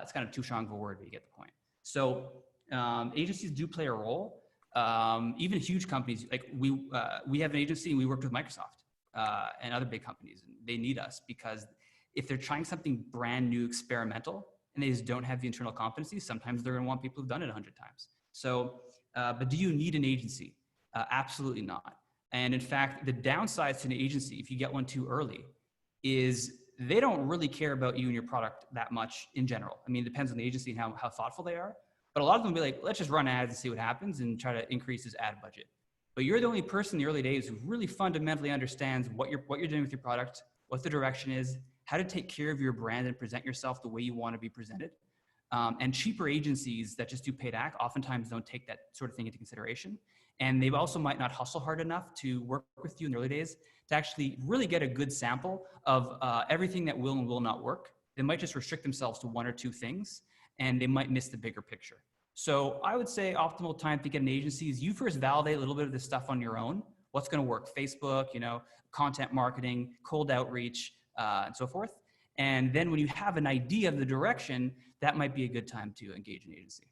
It's kind of too strong of a word, but you get the point. So agencies do play a role. Even huge companies, like we have an agency and we worked with Microsoft and other big companies, and they need us because if they're trying something brand new, experimental, and they just don't have the internal competencies, sometimes they're gonna want people who've done it 100 times. So, but do you need an agency? Absolutely not. And in fact, the downsides to an agency, if you get one too early, is they don't really care about you and your product that much in general. I mean, it depends on the agency and how thoughtful they are. But a lot of them will be like, let's just run ads and see what happens and try to increase his ad budget. But you're the only person in the early days who really fundamentally understands what you're doing with your product, what the direction is, how to take care of your brand and present yourself the way you want to be presented. And cheaper agencies that just do paid ac oftentimes don't take that sort of thing into consideration. And they also might not hustle hard enough to work with you in the early days to actually really get a good sample of everything that will and will not work. They might just restrict themselves to one or two things, and they might miss the bigger picture. So I would say optimal time to get an agency is you first validate a little bit of this stuff on your own. What's going to work? Facebook, content marketing, cold outreach, and so forth. And then when you have an idea of the direction, that might be a good time to engage an agency.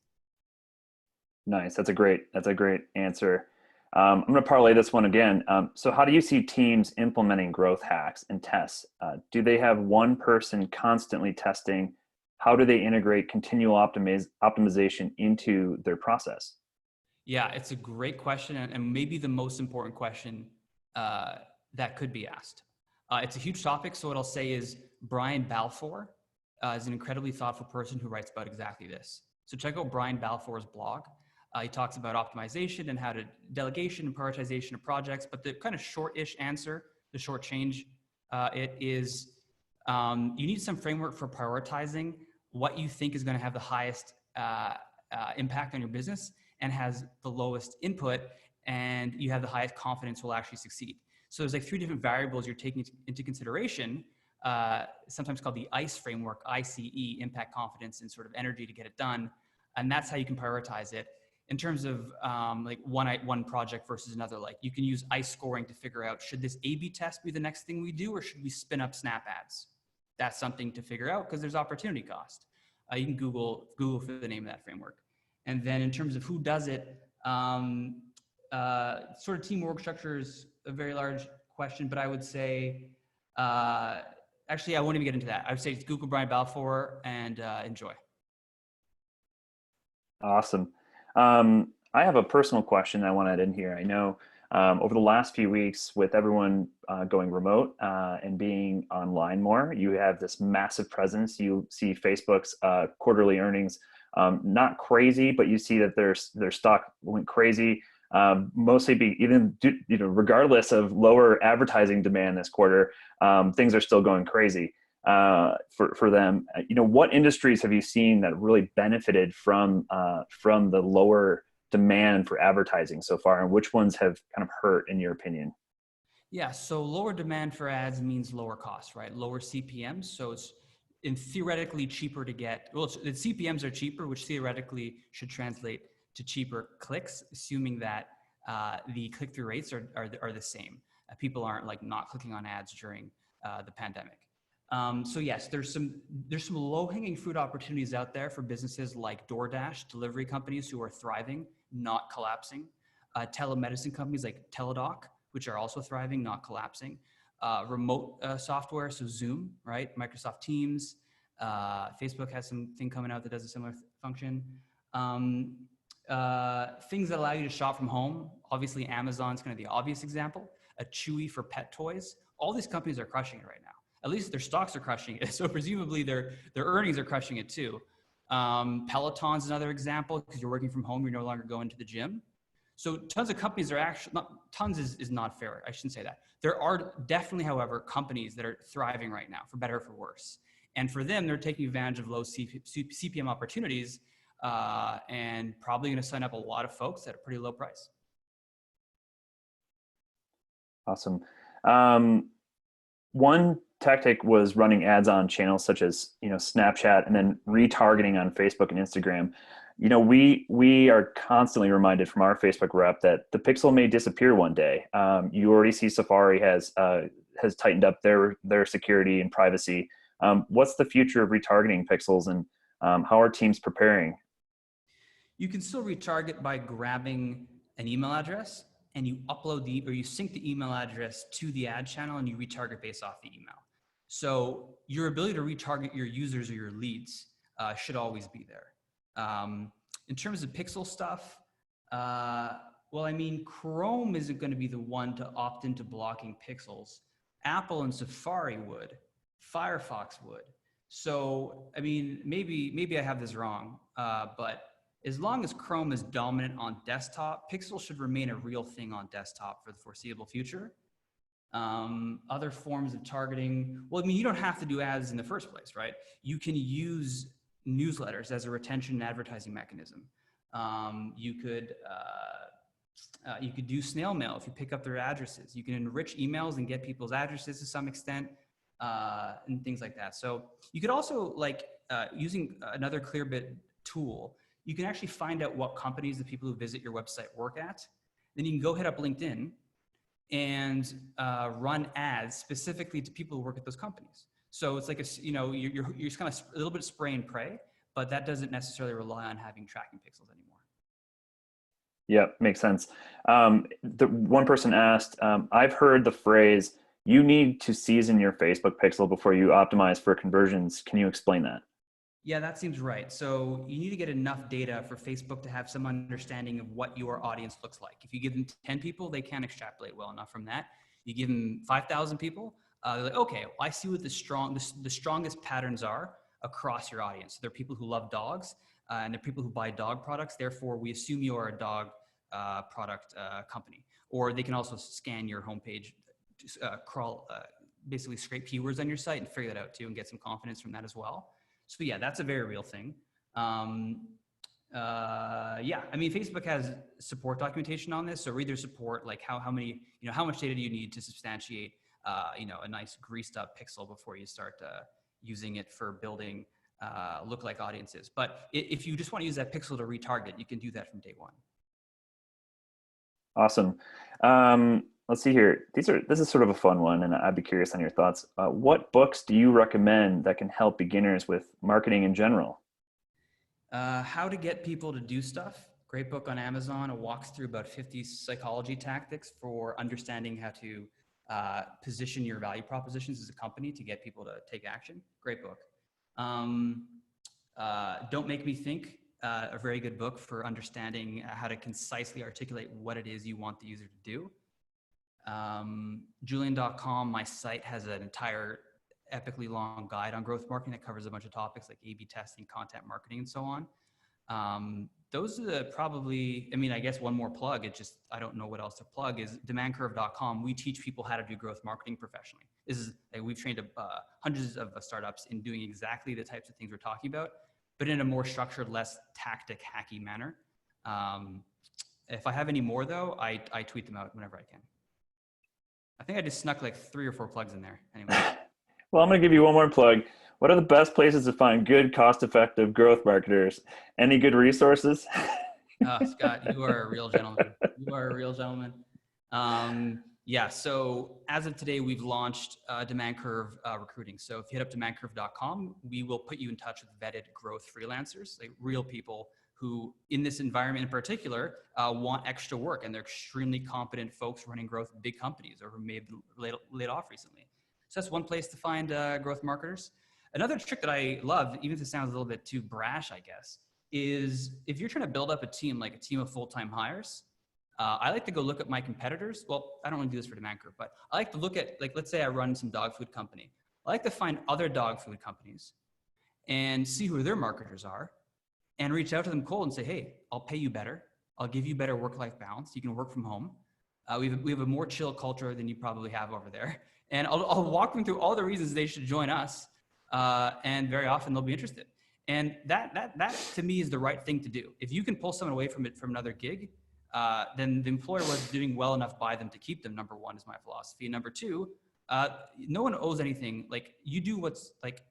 Nice. That's a great answer. I'm going to parlay this one again. So how do you see teams implementing growth hacks and tests? Do they have one person constantly testing? How do they integrate continual optimization into their process?
Yeah, it's a great question, and maybe the most important question that could be asked. It's a huge topic, so what I'll say is Brian Balfour is an incredibly thoughtful person who writes about exactly this. So check out Brian Balfour's blog. He talks about optimization and how to delegation and prioritization of projects, but the kind of short-ish answer, the short change, it is you need some framework for prioritizing what you think is going to have the highest impact on your business and has the lowest input, and you have the highest confidence will actually succeed. So there's like 3 different variables you're taking into consideration, sometimes called the ICE framework, ICE, impact, confidence, and sort of energy to get it done. And that's how you can prioritize it. In terms of like one project versus another, like you can use ICE scoring to figure out, should this A/B test be the next thing we do, or should we spin up Snap ads? That's something to figure out because there's opportunity cost. You can Google for the name of that framework. And then in terms of who does it, sort of teamwork structure is a very large question, but I would say, actually, I won't even get into that. I would say it's Google Brian Balfour and enjoy.
Awesome. I have a personal question I want to add in here. I know over the last few weeks, with everyone going remote and being online more, you have this massive presence. You see Facebook's quarterly earnings, not crazy, but you see that their stock went crazy. Mostly regardless of lower advertising demand this quarter, things are still going crazy for them. What industries have you seen that really benefited from the lower demand for advertising so far, and which ones have kind of hurt in your opinion?
Yeah, so lower demand for ads means lower costs, right? Lower CPMs. So it's theoretically cheaper to get, well, the CPMs are cheaper, which theoretically should translate to cheaper clicks, assuming that the click-through rates are the same. People aren't like not clicking on ads during the pandemic. So yes, there's some low-hanging fruit opportunities out there for businesses like DoorDash, delivery companies who are thriving, not collapsing. Telemedicine companies like Teladoc, which are also thriving, not collapsing. Remote software, so Zoom, right? Microsoft Teams. Facebook has something coming out that does a similar function. Things that allow you to shop from home. Obviously, Amazon's kind of the obvious example. A Chewy for pet toys. All these companies are crushing it right now. At least their stocks are crushing it. So presumably their earnings are crushing it too. Peloton's another example, because you're working from home, you're no longer going to the gym. So tons of companies are actually, not tons is not fair. I shouldn't say that. There are definitely, however, companies that are thriving right now, for better or for worse. And for them, they're taking advantage of low CPM opportunities and probably going to sign up a lot of folks at a pretty low price.
Awesome. One tactic was running ads on channels such as Snapchat, and then retargeting on Facebook and Instagram. We are constantly reminded from our Facebook rep that the pixel may disappear one day. You already see Safari has tightened up their security and privacy. What's the future of retargeting pixels, and how are teams preparing?
You can still retarget by grabbing an email address, and you upload you sync the email address to the ad channel, and you retarget based off the email. So your ability to retarget your users or your leads should always be there. In terms of pixel stuff, well, I mean, Chrome isn't going to be the one to opt into blocking pixels. Apple and Safari would, Firefox would. So, I mean, maybe I have this wrong, but as long as Chrome is dominant on desktop, pixels should remain a real thing on desktop for the foreseeable future. Other forms of targeting, well, I mean, you don't have to do ads in the first place, right? You can use newsletters as a retention and advertising mechanism. You could do snail mail if you pick up their addresses. You can enrich emails and get people's addresses to some extent, and things like that. So you could also, like, using another Clearbit tool, you can actually find out what companies the people who visit your website work at. Then you can go hit up LinkedIn and run ads specifically to people who work at those companies. So it's like you're just kind of a little bit of spray and pray, but that doesn't necessarily rely on having tracking pixels anymore.
Yeah, makes sense. The one person asked, I've heard the phrase, "You need to season your Facebook pixel before you optimize for conversions." Can you explain that?
Yeah, that seems right. So you need to get enough data for Facebook to have some understanding of what your audience looks like. If you give them 10 people, they can't extrapolate well enough from that. You give them 5,000 people, they're like, okay, well, I see what the strongest patterns are across your audience. So there are people who love dogs, and there are people who buy dog products. Therefore, we assume you are a dog product company. Or they can also scan your homepage, basically scrape keywords on your site and figure that out too, and get some confidence from that as well. So yeah, that's a very real thing. Yeah, I mean, Facebook has support documentation on this. So read their support, like how much data do you need to substantiate, a nice greased up pixel before you start using it for building lookalike audiences. But if you just want to use that pixel to retarget, you can do that from day one.
Awesome. Let's see here. This is sort of a fun one, and I'd be curious on your thoughts. What books do you recommend that can help beginners with marketing in general?
How to Get People to Do Stuff. Great book on Amazon. It walks through about 50 psychology tactics for understanding how to position your value propositions as a company to get people to take action. Great book. Don't Make Me Think. A very good book for understanding how to concisely articulate what it is you want the user to do. Julian.com, my site, has an entire epically long guide on growth marketing that covers a bunch of topics like A/B testing, content marketing, and so on. Those are probably, I mean, I guess one more plug, it just, I don't know what else to plug, is demandcurve.com. We teach people how to do growth marketing professionally. This is, like, we've trained hundreds of startups in doing exactly the types of things we're talking about, but in a more structured, less tactic hacky manner. If I have any more though, I tweet them out whenever I can. I think I just snuck like 3 or 4 plugs in there. Anyway.
Well, I'm going to give you one more plug. What are the best places to find good, cost-effective growth marketers? Any good resources?
Scott, you are a real gentleman. You are a real gentleman. Yeah, so as of today, we've launched Demand Curve recruiting. So if you hit up demandcurve.com, we will put you in touch with vetted growth freelancers, like real people who, in this environment in particular, want extra work, and they're extremely competent folks running growth in big companies or who may have been laid off recently. So that's one place to find growth marketers. Another trick that I love, even if it sounds a little bit too brash, I guess, is if you're trying to build up a team, like a team of full-time hires, I like to go look at my competitors. Well, I don't want to do this for Demand Curve, but I like to look at, like, let's say I run some dog food company. I like to find other dog food companies and see who their marketers are and reach out to them cold and say, hey, I'll pay you better. I'll give you better work-life balance. You can work from home. We have a more chill culture than you probably have over there. And I'll walk them through all the reasons they should join us. And very often they'll be interested. And that to me is the right thing to do. If you can pull someone away from another gig, then the employer was doing well enough by them to keep them. Number one is my philosophy. Number two, no one owes anything. Like, you do what's like,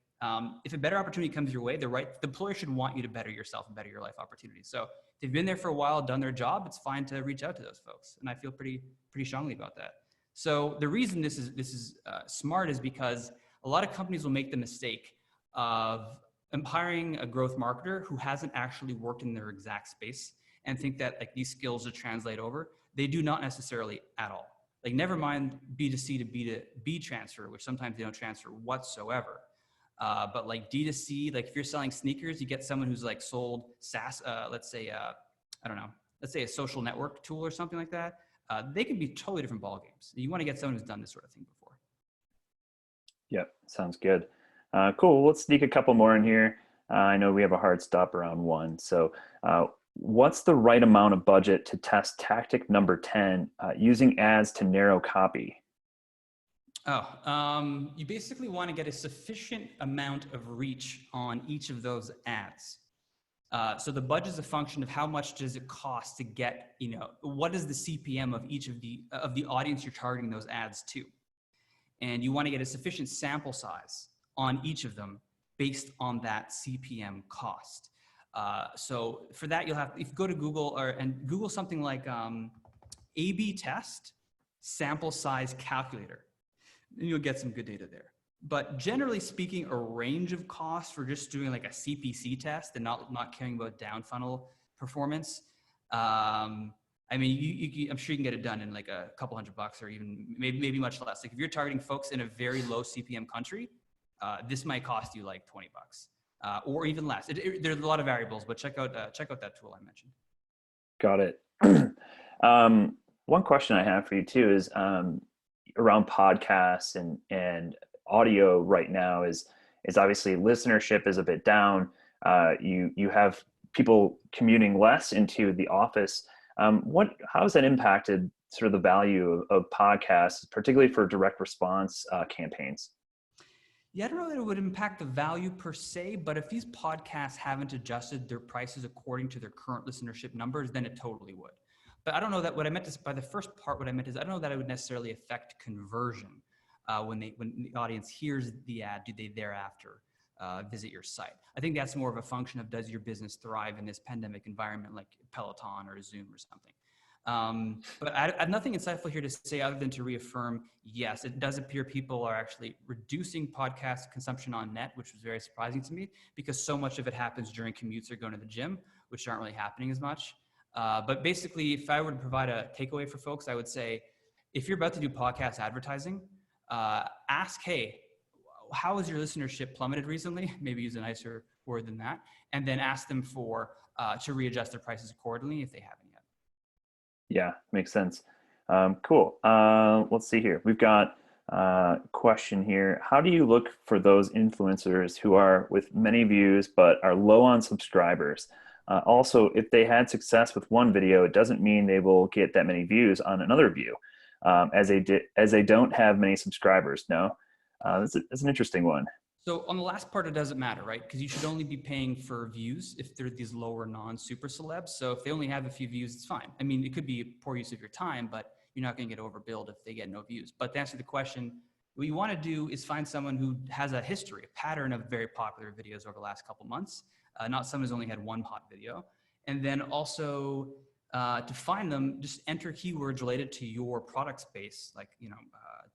if a better opportunity comes your way, the employer should want you to better yourself and better your life opportunities. So if they've been there for a while, done their job, it's fine to reach out to those folks. And I feel pretty strongly about that. So the reason this is smart is because a lot of companies will make the mistake of hiring a growth marketer who hasn't actually worked in their exact space and think that, like, these skills will translate over. They do not necessarily at all. Like, never mind B2C to B2B transfer, which sometimes they don't transfer whatsoever. But like D2C, like if you're selling sneakers, you get someone who's like sold SaaS, let's say, I don't know, let's say a social network tool or something like that. They can be totally different ball games. You want to get someone who's done this sort of thing before.
Yep, sounds good. Cool. Let's sneak a couple more in here. I know we have a hard stop around 1. So what's the right amount of budget to test tactic number 10, using ads to narrow copy?
You basically want to get a sufficient amount of reach on each of those ads. So the budget is a function of how much does it cost to get, what is the CPM of each of the audience you're targeting those ads to. And you want to get a sufficient sample size on each of them based on that CPM cost. So for that, you'll have, if you go to Google and Google something like A/B test sample size calculator, and you'll get some good data there. But generally speaking, a range of costs for just doing like a CPC test and not caring about down funnel performance. I mean, I'm sure you can get it done in like a couple $100 or even maybe much less. Like if you're targeting folks in a very low CPM country, this might cost you like $20 or even less. There's a lot of variables, but check out that tool I mentioned.
Got it. One question I have for you too is around podcasts and audio right now is obviously listenership is a bit down. You have people commuting less into the office. How has that impacted sort of the value of podcasts, particularly for direct response campaigns?
Yeah, I don't know that it would impact the value per se, but if these podcasts haven't adjusted their prices according to their current listenership numbers, then it totally would. But I don't know that what I meant is, by the first part, what I meant is I don't know that it would necessarily affect conversion when the audience hears the ad, do they thereafter visit your site? I think that's more of a function of, does your business thrive in this pandemic environment like Peloton or Zoom or something? But I have nothing insightful here to say other than to reaffirm, yes, it does appear people are actually reducing podcast consumption on net, which was very surprising to me because so much of it happens during commutes or going to the gym, which aren't really happening as much. But basically, if I were to provide a takeaway for folks, I would say, if you're about to do podcast advertising, ask, hey, how has your listenership plummeted recently? Maybe use a nicer word than that. And then ask them to readjust their prices accordingly if they haven't yet.
Yeah, makes sense. Cool. Let's see here. We've got a question here. How do you look for those influencers who are with many views but are low on subscribers? Also, if they had success with one video, it doesn't mean they will get that many views on another view, as they don't have many subscribers. No, that's an interesting one.
So on the last part, it doesn't matter, right? Because you should only be paying for views if they're these lower non-super celebs. So if they only have a few views, it's fine. I mean, it could be a poor use of your time, but you're not going to get overbilled if they get no views. But to answer the question, what you want to do is find someone who has a history, a pattern of very popular videos over the last couple months, not someone who's only had one hot video. And then also to find them, just enter keywords related to your product space, like,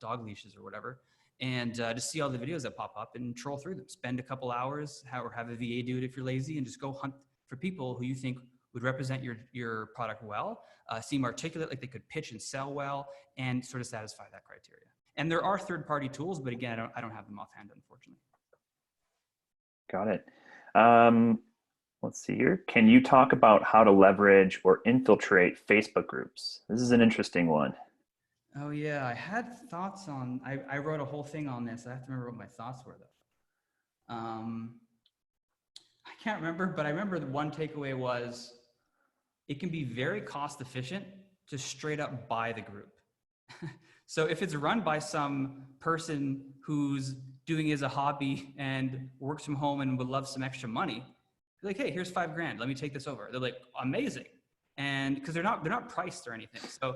dog leashes or whatever. And just see all the videos that pop up and troll through them. Spend a couple hours or have a VA do it if you're lazy, and just go hunt for people who you think would represent your product well, seem articulate, like they could pitch and sell well, and sort of satisfy that criteria. And there are third-party tools, but again, I don't have them offhand, unfortunately.
Got it. Let's see here. Can you talk about how to leverage or infiltrate Facebook groups? This is an interesting one.
Oh yeah, I had thoughts on, I wrote a whole thing on this. I have to remember what my thoughts were though. I can't remember, but I remember the one takeaway was it can be very cost efficient to straight up buy the group. So if it's run by some person who's doing it as a hobby and works from home and would love some extra money, be like, hey, here's $5,000. Let me take this over. They're like, amazing. And because they're not priced or anything. So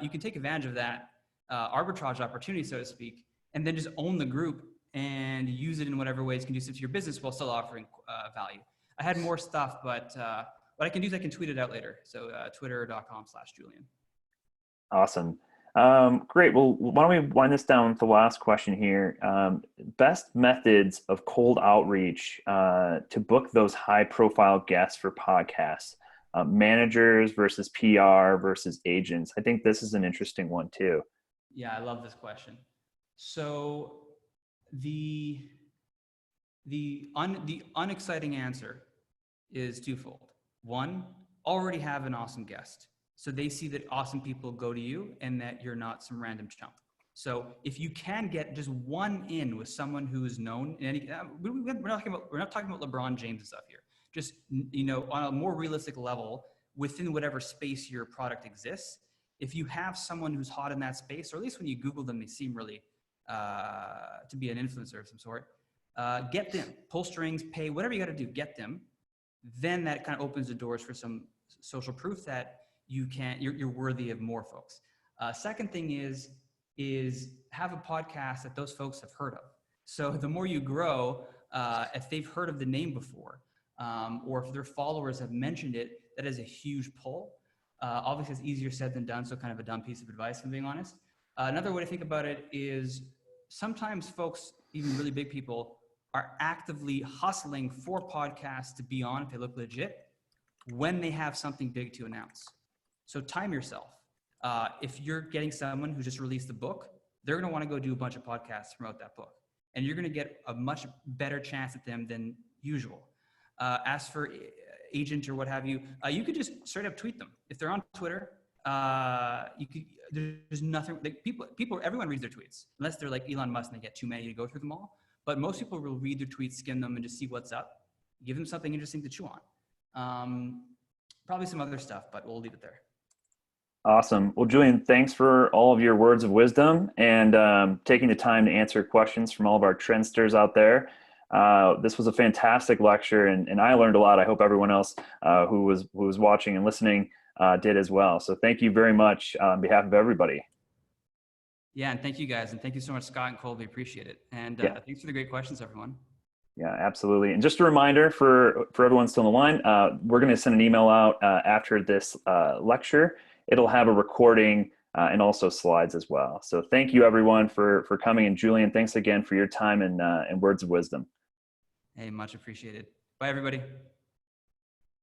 you can take advantage of that arbitrage opportunity, so to speak, and then just own the group and use it in whatever ways conducive to your business while still offering value. I had more stuff, but what I can do is I can tweet it out later. So twitter.com/Julian.
Awesome. Great. Well, why don't we wind this down with the last question here? Best methods of cold outreach to book those high profile guests for podcasts. Managers versus PR versus agents. I think this is an interesting one too.
Yeah, I love this question. So the unexciting answer is twofold. One, already have an awesome guest. So they see that awesome people go to you and that you're not some random chump. So if you can get just one in with someone who is known in any, we're not talking about LeBron James and stuff here. Just, on a more realistic level, within whatever space your product exists, if you have someone who's hot in that space, or at least when you Google them, they seem really to be an influencer of some sort, get them, pull strings, pay, whatever you got to do, get them. Then that kind of opens the doors for some social proof that you're worthy of more folks. Second thing is have a podcast that those folks have heard of. So the more you grow, if they've heard of the name before, or if their followers have mentioned it, that is a huge pull. Obviously, it's easier said than done, so kind of a dumb piece of advice, if I'm being honest. Another way to think about it is sometimes folks, even really big people, are actively hustling for podcasts to be on if they look legit when they have something big to announce. So time yourself. If you're getting someone who just released a book, they're going to want to go do a bunch of podcasts to promote that book. And you're going to get a much better chance at them than usual. As for agent or what have you, you could just straight up tweet them. If they're on Twitter, there's nothing, like everyone reads their tweets, unless they're like Elon Musk and they get too many to go through them all. But most people will read their tweets, skim them, and just see what's up. Give them something interesting to chew on. Probably some other stuff, but we'll leave it there.
Awesome. Well, Julian, thanks for all of your words of wisdom and taking the time to answer questions from all of our trendsters out there. This was a fantastic lecture, and I learned a lot. I hope everyone else who was watching and listening did as well. So thank you very much on behalf of everybody.
Yeah, and thank you guys, and thank you so much, Scott and Colby. Appreciate it. And thanks for the great questions, everyone.
Yeah, absolutely. And just a reminder for everyone still on the line, we're going to send an email out after this lecture, it'll have a recording and also slides as well. So thank you everyone for coming. And Julian, thanks again for your time and words of wisdom.
Hey, much appreciated. Bye, everybody.